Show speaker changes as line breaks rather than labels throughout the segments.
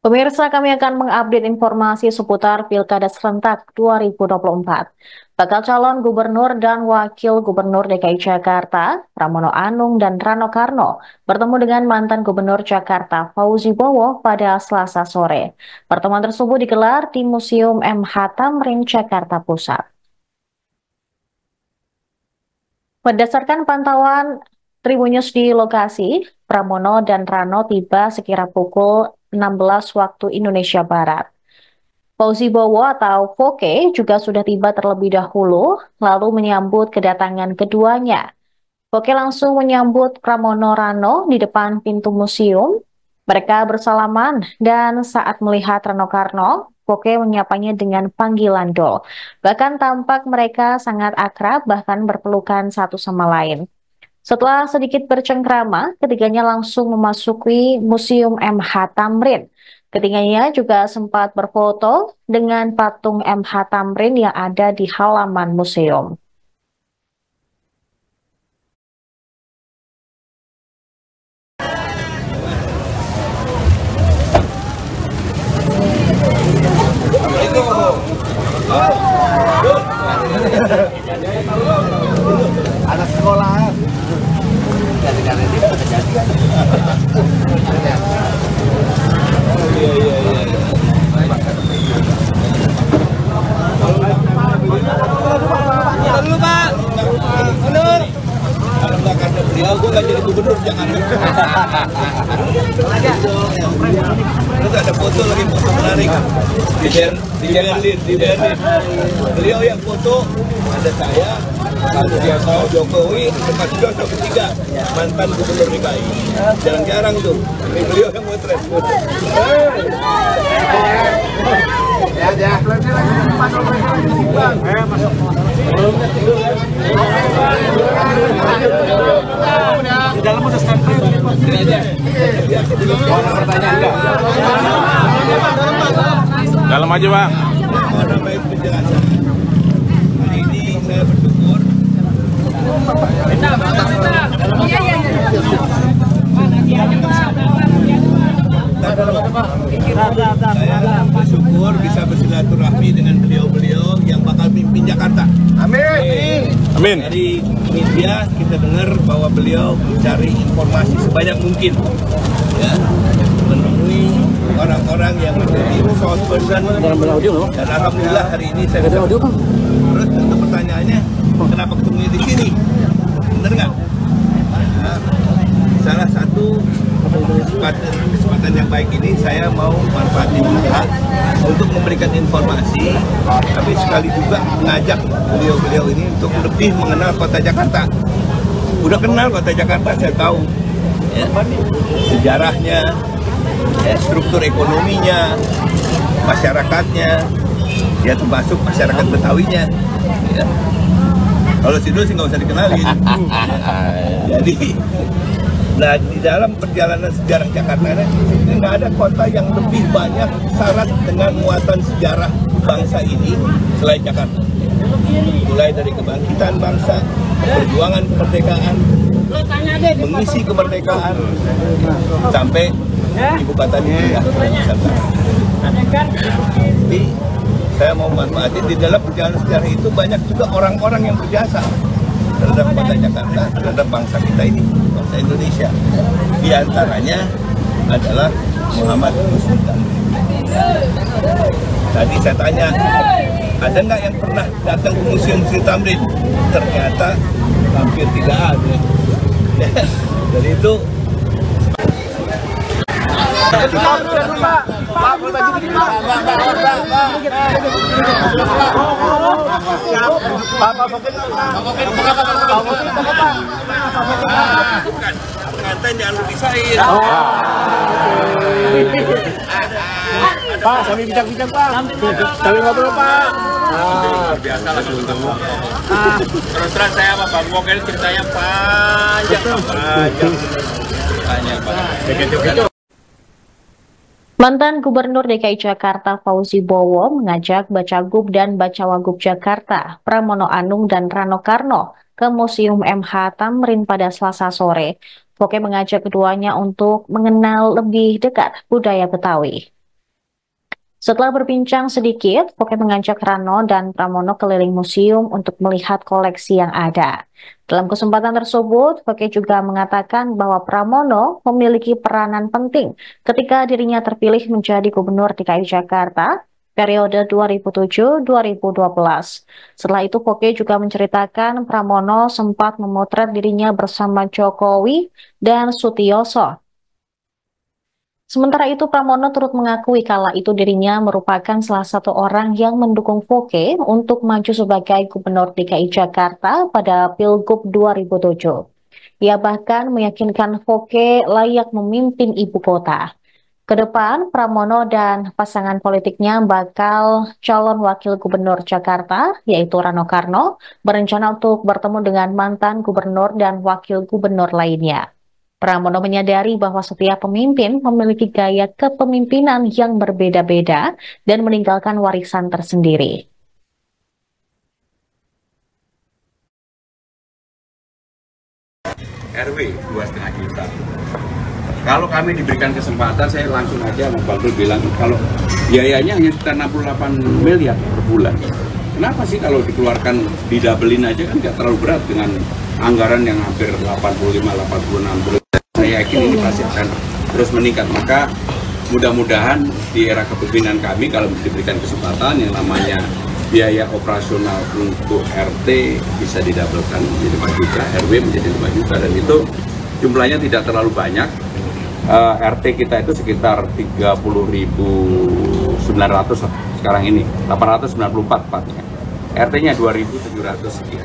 Pemirsa, kami akan mengupdate informasi seputar Pilkada Serentak 2024. Bakal calon gubernur dan wakil gubernur DKI Jakarta, Pramono Anung dan Rano Karno, bertemu dengan mantan gubernur Jakarta, Fauzi Bowo, pada Selasa sore. Pertemuan tersebut digelar di Museum MH Tamrin, Jakarta Pusat. Berdasarkan pantauan Tribunnews di lokasi, Pramono dan Rano tiba sekira pukul 16 waktu Indonesia Barat. Fauzi Bowo atau Foke juga sudah tiba terlebih dahulu, lalu menyambut kedatangan keduanya. Foke langsung menyambut Pramono Rano di depan pintu museum. Mereka bersalaman dan saat melihat Rano Karno, Foke menyapanya dengan panggilan Dol. Bahkan tampak mereka sangat akrab, bahkan berpelukan satu sama lain. Setelah sedikit bercengkrama, ketiganya langsung memasuki Museum MH Tamrin. Ketiganya juga sempat berfoto dengan patung MH Tamrin yang ada di halaman museum.
Anak sekolah. Dulu Pak, mundur. Kalau nggak karena beliau, gue nggak jadi gubernur Jakarta. Terus ada foto lagi, foto menarik di Berlin. Beliau yang foto, ada saya, Pak Jokowi, Pak Jokowi ketiga, mantan gubernur DKI. Jarang-jarang tuh, ini beliau yang motret. Ya. Di dalam udah stempel.
Dalam aja, Pak.
Hari ini saya bersyukur. Saya bersyukur bisa bersilaturahmi dengan beliau-beliau yang bakal pimpin Jakarta. Amin.
Amin.
Dari media kita dengar bahwa beliau mencari informasi sebanyak mungkin, ya, menemui orang-orang yang menjadi source person. Dan alhamdulillah hari ini saya bisa. Terus untuk pertanyaannya, kenapa ketemunya di sini? Bener nggak? Nah, salah satu kesempatan yang baik ini saya mau manfaatin juga untuk memberikan informasi, tapi sekali juga mengajak beliau-beliau ini untuk lebih mengenal kota Jakarta. Udah kenal kota Jakarta, saya tahu ya, sejarahnya, ya, struktur ekonominya, masyarakatnya, ya termasuk masyarakat Betawinya. Ya. Kalau Sidul sih nggak usah dikenalin. Jadi, nah di dalam perjalanan sejarah Jakarta ini nggak ada kota yang lebih banyak syarat dengan muatan sejarah bangsa ini selain Jakarta. Mulai dari kebangkitan bangsa, perjuangan kemerdekaan, mengisi kemerdekaan, sampai ibu kota ini. Jadi saya mau manfaatin di dalam perjalanan sejarah itu banyak juga orang-orang yang berjasa terhadap kota Jakarta, terhadap bangsa kita ini, bangsa Indonesia. Di antaranya adalah Muhammad Mustika. Tadi saya tanya, ada nggak yang pernah datang ke Museum Sri Tamrin? Ternyata hampir tidak ada. Dari itu pengantin jangan dipisahin.
Pak, sambil bincang-bincang, Pak. Sambil ngobrol, Pak.
Biasa lah terus terang saya sama Bang Mokel ceritanya panjang.
Mantan Gubernur DKI Jakarta Fauzi Bowo mengajak Bacagub dan Bacawagub Jakarta, Pramono Anung dan Rano Karno ke Museum MH Tamrin pada Selasa sore. Foke mengajak keduanya untuk mengenal lebih dekat budaya Betawi. Setelah berbincang sedikit, Foke mengajak Rano dan Pramono keliling museum untuk melihat koleksi yang ada. Dalam kesempatan tersebut, Foke juga mengatakan bahwa Pramono memiliki peranan penting ketika dirinya terpilih menjadi Gubernur DKI Jakarta periode 2007-2012. Setelah itu, Foke juga menceritakan Pramono sempat memotret dirinya bersama Jokowi dan Sutioso. Sementara itu, Pramono turut mengakui kala itu dirinya merupakan salah satu orang yang mendukung Foke untuk maju sebagai Gubernur DKI Jakarta pada Pilgub 2007. Ia bahkan meyakinkan Foke layak memimpin ibu kota. Kedepan, Pramono dan pasangan politiknya bakal calon wakil gubernur Jakarta, yaitu Rano Karno, berencana untuk bertemu dengan mantan gubernur dan wakil gubernur lainnya. Pramono menyadari bahwa setiap pemimpin memiliki gaya kepemimpinan yang berbeda-beda dan meninggalkan warisan tersendiri.
RW 2,5 juta. Kalau kami diberikan kesempatan, saya langsung aja membantu bilang kalau biayanya hanya sekitar 68 miliar per bulan. Kenapa sih kalau dikeluarkan didabelin aja kan nggak terlalu berat dengan anggaran yang hampir 85-86 triliun. Saya yakin ini pasti akan terus meningkat. Maka mudah-mudahan di era kepemimpinan kami kalau diberikan kesempatan yang namanya biaya operasional untuk RT bisa didabelkan menjadi 5 juta, RW menjadi 5 juta, dan itu jumlahnya tidak terlalu banyak. RT kita itu sekitar 30.900 sekarang ini, 894 tepatnya. RT-nya 2.700 sekian.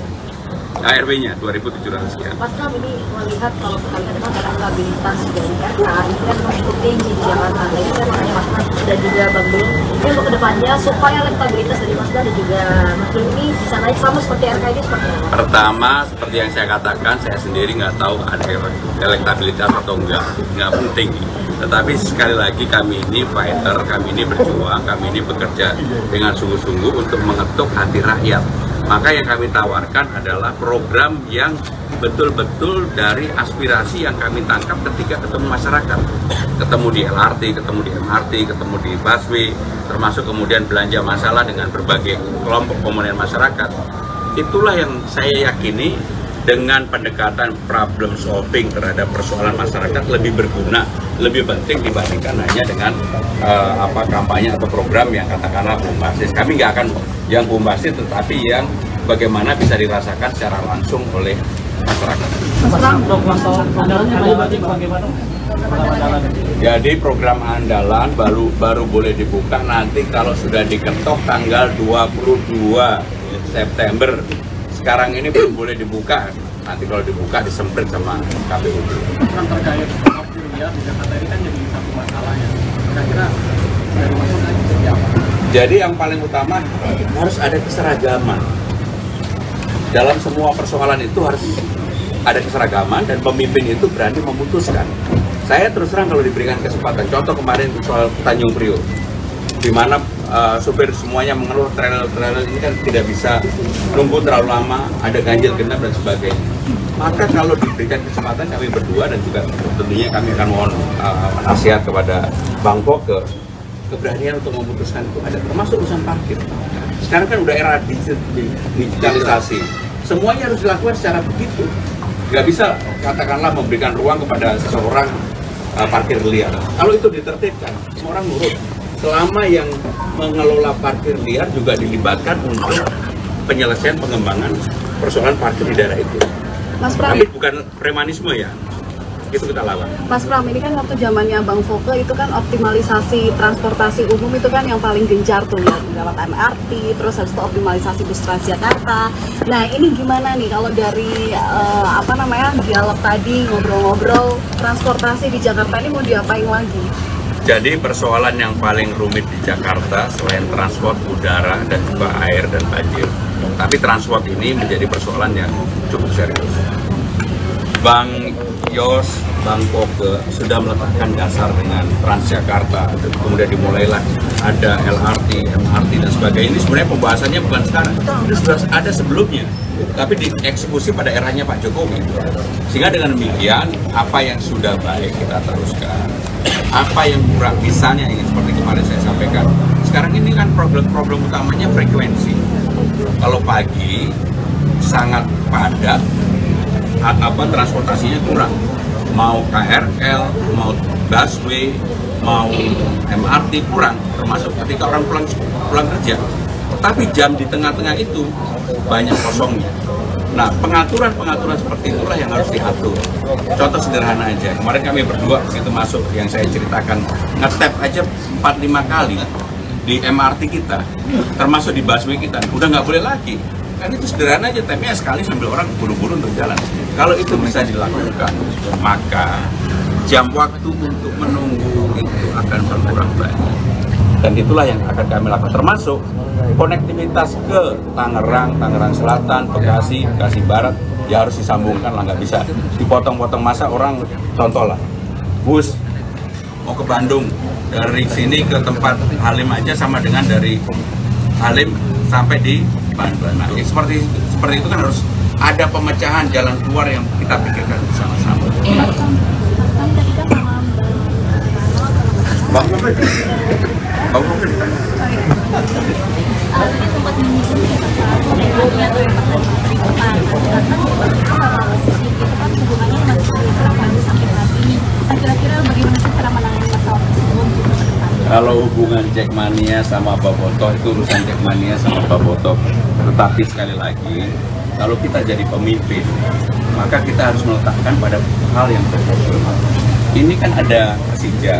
ARW-nya 2.700 sekian.
Mas Pram, ini melihat kalau kita lihat memang elektabilitas dari RK ini kan cukup tinggi di Jakarta. Ini saya makanya Mas Pram dan juga Bang Bul, ini untuk kedepannya supaya elektabilitas dari Mas Pram dan juga Mas Bul ini bisa naik sama seperti RK ini seperti apa?
Pertama, seperti yang saya katakan, saya sendiri nggak tahu ada elektabilitas atau nggak penting. Tetapi sekali lagi kami ini fighter, kami ini berjuang, kami ini bekerja dengan sungguh-sungguh untuk mengetuk hati rakyat. Maka yang kami tawarkan adalah program yang betul-betul dari aspirasi yang kami tangkap ketika ketemu masyarakat. Ketemu di LRT, ketemu di MRT, ketemu di busway, termasuk kemudian belanja masalah dengan berbagai kelompok komponen masyarakat. Itulah yang saya yakini dengan pendekatan problem solving terhadap persoalan masyarakat lebih berguna, lebih penting dibandingkan hanya dengan kampanye atau program yang katakanlah bombastis. Kami nggak akan yang bombastis, tetapi yang bagaimana bisa dirasakan secara langsung oleh masyarakat. Jadi program andalan baru boleh dibuka nanti kalau sudah diketok tanggal 22 September. Sekarang ini belum boleh dibuka, nanti kalau dibuka disemprit sama KPU.
Terkait miliar di Jakarta ini kan jadi satu masalah ya. Kira-kira dari mana seperti apa?
Jadi yang paling utama harus ada keseragaman. Dalam semua persoalan itu harus ada keseragaman dan pemimpin itu berani memutuskan. Saya terus terang kalau diberikan kesempatan, contoh kemarin soal Tanjung Priok, di mana supir semuanya mengeluh trailer ini kan tidak bisa nunggu terlalu lama, ada ganjil genap dan sebagainya. Maka kalau diberikan kesempatan kami berdua dan juga tentunya kami akan mohon nasihat kepada Bang Foke, keberanian untuk memutuskan itu ada, termasuk urusan parkir. Sekarang kan udah era digitalisasi, semuanya harus dilakukan secara begitu. Nggak bisa katakanlah memberikan ruang kepada seseorang parkir liar. Kalau itu ditertibkan, semua orang nurut. Selama yang mengelola parkir liar juga dilibatkan untuk penyelesaian pengembangan persoalan parkir di daerah itu.
Mas Pram,
tapi bukan premanisme ya, itu kita lawan.
Mas Pram, ini kan waktu zamannya Bang Foke itu kan optimalisasi transportasi umum itu kan yang paling gencar tuh ya, lewat MRT, terus habis itu optimalisasi bus Transjakarta. Nah ini gimana nih kalau dari dialog tadi, ngobrol-ngobrol, transportasi di Jakarta ini mau diapain lagi?
Jadi persoalan yang paling rumit di Jakarta selain transport udara dan juga air dan banjir, tapi transport ini menjadi persoalan yang cukup serius. Bang Yos Bang Foke sudah meletakkan dasar dengan Transjakarta, kemudian dimulailah ada LRT, MRT dan sebagainya. Ini sebenarnya pembahasannya bukan sekarang, ini sudah ada sebelumnya, tapi dieksekusi pada eranya Pak Jokowi. Sehingga dengan demikian, apa yang sudah baik kita teruskan, apa yang kurang misalnya ingin seperti kemarin saya sampaikan. Sekarang ini kan problem utamanya frekuensi. Kalau pagi sangat padat, transportasinya kurang. Mau KRL, mau busway, mau MRT kurang, termasuk ketika orang pulang kerja. Tapi jam di tengah-tengah itu banyak kosongnya. Nah, pengaturan seperti itulah yang harus diatur. Contoh sederhana aja, kemarin kami berdua begitu masuk yang saya ceritakan, nge-tap aja 4-5 kali di MRT kita, termasuk di busway kita, udah nggak boleh lagi. Kan itu sederhana aja, tapnya sekali sambil orang buru-buru untuk jalan. Kalau itu bisa dilakukan, maka jam waktu untuk menunggu itu akan berkurang banyak. Dan itulah yang akan kami lakukan, termasuk konektivitas ke Tangerang, Tangerang Selatan, Bekasi, Bekasi Barat, ya harus disambungkan lah, nggak bisa dipotong-potong. Masa orang, contoh lah, bus mau ke Bandung, dari sini ke tempat Halim aja sama dengan dari Halim sampai di Bandung. Nah, seperti itu kan harus ada pemecahan jalan keluar yang kita pikirkan bersama-sama. Bang Foke ditanya. Kalau hubungan Jackmania sama Bobotoh itu urusan Jackmania sama Bobotoh. Tetapi sekali lagi, kalau kita jadi pemimpin, maka kita harus meletakkan pada hal yang betul. Ini kan ada Persija,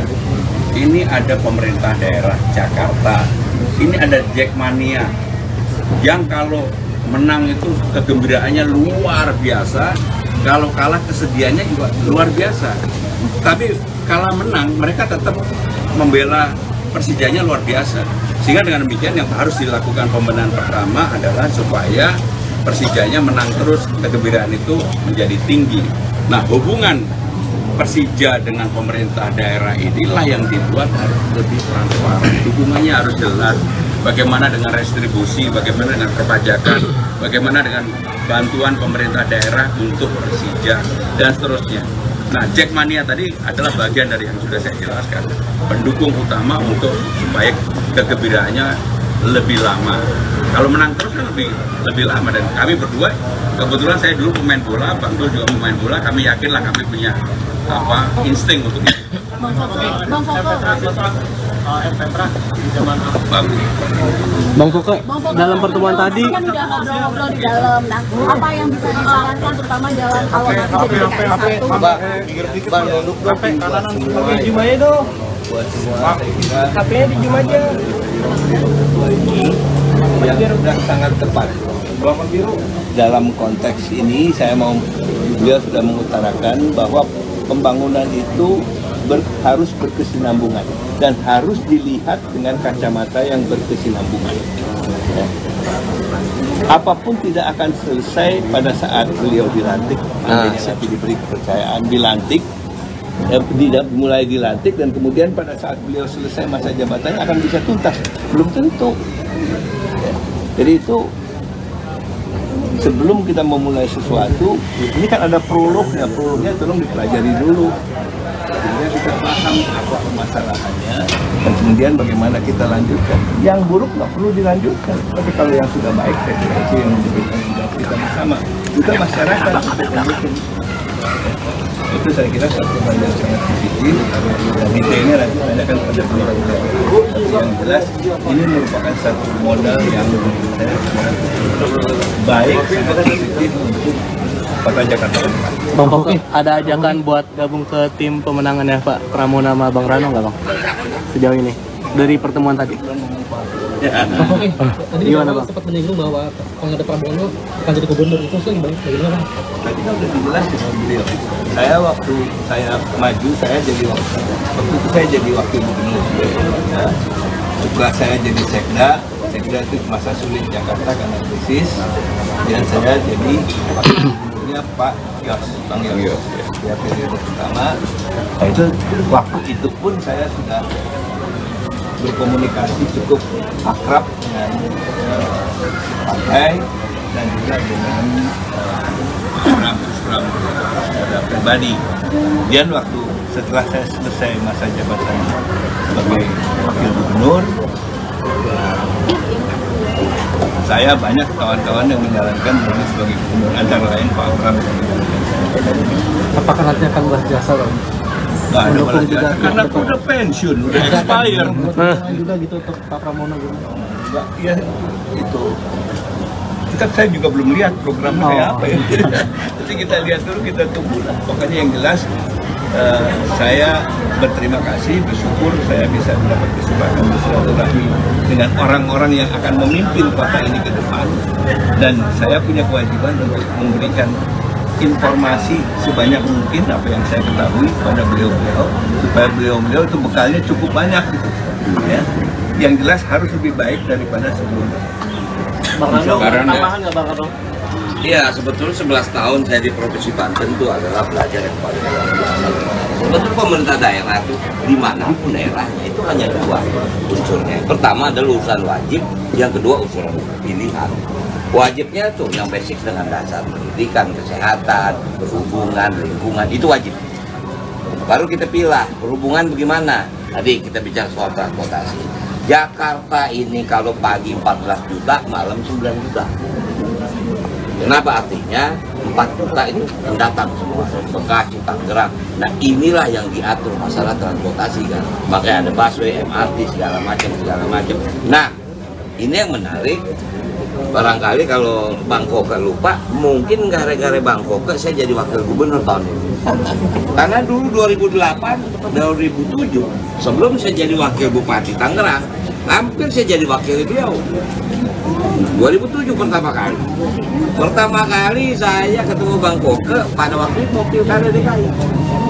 ini ada pemerintah daerah Jakarta, ini ada Jackmania yang kalau menang itu kegembiraannya luar biasa, kalau kalah kesedihannya juga luar biasa. Tapi kalau menang mereka tetap membela Persijanya luar biasa. Sehingga dengan demikian yang harus dilakukan pembenahan pertama adalah supaya Persijanya menang terus, kegembiraan itu menjadi tinggi. Nah, hubungan Persija dengan pemerintah daerah inilah yang dibuat harus lebih transparan. Hubungannya harus jelas. Bagaimana dengan restribusi, bagaimana dengan perpajakan, bagaimana dengan bantuan pemerintah daerah untuk Persija, dan seterusnya. Nah, Jackmania tadi adalah bagian dari yang sudah saya jelaskan. Pendukung utama untuk supaya kegembiraannya lebih lama. Kalau menang terus kan lebih lama. Dan kami berdua, kebetulan saya dulu pemain bola, Bang Dul juga pemain bola, kami yakinlah kami punya insting untuk itu.
Bang Foke, dalam pertemuan tadi
kan udah ngobrol-ngobrol di dalam. Nah, apa yang bisa disarankan terutama jalan awal nanti jadi DKI 1?
sampai kanan dijum aja dong. HP-nya dijum aja.
Yang sudah sangat tepat. Dalam konteks ini saya mau, beliau sudah mengutarakan bahwa pembangunan itu harus berkesinambungan dan harus dilihat dengan kacamata yang berkesinambungan. Ya. Apapun tidak akan selesai pada saat beliau dilantik, nanti diberi kepercayaan, dilantik, mulai dilantik dan kemudian pada saat beliau selesai masa jabatannya akan bisa tuntas. Belum tentu. Ya. Jadi itu sebelum kita memulai sesuatu, ini kan ada prolognya tolong dipelajari dulu. Sehingga kita paham apa permasalahannya dan kemudian bagaimana kita lanjutkan. Yang buruk nggak perlu dilanjutkan, tapi kalau yang sudah baik saya kira itu yang menjadi tanggung jawab kita bersama. Juga masyarakat untuk mendukung. Itu saya kira satu hal yang sangat positif dan detailnya nanti tanyakan pada beliau. Tapi yang jelas ini merupakan satu modal yang saya sangat baik, sangat positif untuk Kota Jakarta.
Bang Foke, ada ajakan buat gabung ke tim pemenangan ya Pak Pramono sama Bang Rano nggak Bang? Sejauh ini dari pertemuan tadi.
Bang Foke, tadi
gimana Bang?
sempat menyinggung bahwa kalau ada Pramono akan jadi gubernur, itu lagi bagaimana Bang?
Tadi kan udah dijelasin sama beliau. Saya waktu saya maju, saya jadi waktu itu saya jadi wakil gubernur. Ya. Tugas saya jadi sekda itu masa sulit Jakarta karena krisis. Dan saya jadi wakil gubernurnya namanya Pak Yos, Bang Yos. Dia periode pertama. Nah, itu waktu itu pun saya sudah berkomunikasi cukup akrab dengan partai dan juga dengan program secara pribadi. Kemudian waktu setelah saya selesai masa jabatan sebagai wakil gubernur, saya banyak kawan-kawan yang menyarankan diri sebagai gubernur, antara lain Pak Pram.
Apakah nanti akan berjasa Bang?
Nggak ada balas jasa, karena aku udah pensiun, udah expire.
Juga gitu untuk Pak Pramono gitu.
Enggak, ya itu. Saya juga belum lihat programnya kayak apa ya. Jadi kita lihat dulu, kita tunggu lah. Pokoknya yang jelas saya berterima kasih, bersyukur saya bisa mendapat kesempatan bersilaturahmi dengan orang-orang yang akan memimpin kota ini ke depan. Dan saya punya kewajiban untuk memberikan informasi sebanyak mungkin apa yang saya ketahui pada beliau-beliau, supaya beliau-beliau itu bekalnya cukup banyak gitu. Ya. Yang jelas harus lebih baik daripada sebelumnya.
Bang Rano, tambahan nggak Bang Abang?
Iya, sebetulnya 11 tahun saya di Provinsi Banten itu adalah belajar yang paling luar biasa. Sebetulnya pemerintah daerah itu dimanapun daerahnya itu hanya dua unsurnya. Pertama adalah urusan wajib, yang kedua urusan pilihan. Wajibnya tuh yang basic dengan dasar pendidikan, kesehatan, perhubungan, lingkungan, itu wajib. Baru kita pilih perhubungan bagaimana. Tadi kita bicara soal transportasi. Jakarta ini kalau pagi 14 juta, malam 9 juta. Kenapa? Artinya 4 juta ini pendatang semua, Bekasi, Tangerang. Nah inilah yang diatur masalah transportasi kan. Makanya ada busway, MRT, segala macam. Nah ini yang menarik. Barangkali kalau Bang Koke lupa, mungkin gara-gara Bang Koke saya jadi wakil gubernur tahun ini. Karena dulu 2008, 2007, sebelum saya jadi wakil bupati Tangerang, hampir saya jadi wakil beliau. 2007 pertama kali. Pertama kali saya ketemu Bang Koke pada waktu itu pilkada DKI.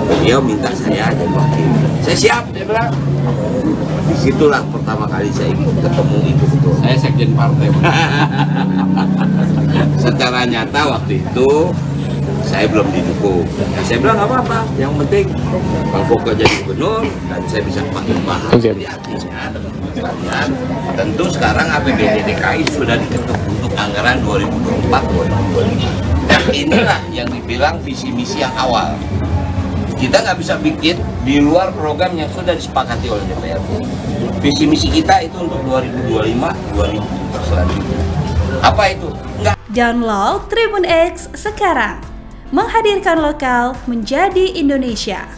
Beliau minta saya jadi wakil. Saya siap, dia bilang. Disitulah pertama kali saya ketemu itu betul. Saya sekjen partai. Secara nyata waktu itu saya belum didukung. Ya, saya bilang nggak apa-apa. Yang penting Bang Koke jadi gubernur dan saya bisa pakai bahas di hatinya dengan kalian. Tentu sekarang APBD DKI sudah diketuk untuk anggaran 2024-2025. Dan inilah yang dibilang visi misi yang awal. Kita nggak bisa bikin di luar program yang sudah disepakati oleh DPR. Visi misi kita itu untuk 2025-2000 selanjutnya. Apa itu? Enggak.
Download Tribun X sekarang. Menghadirkan lokal menjadi Indonesia.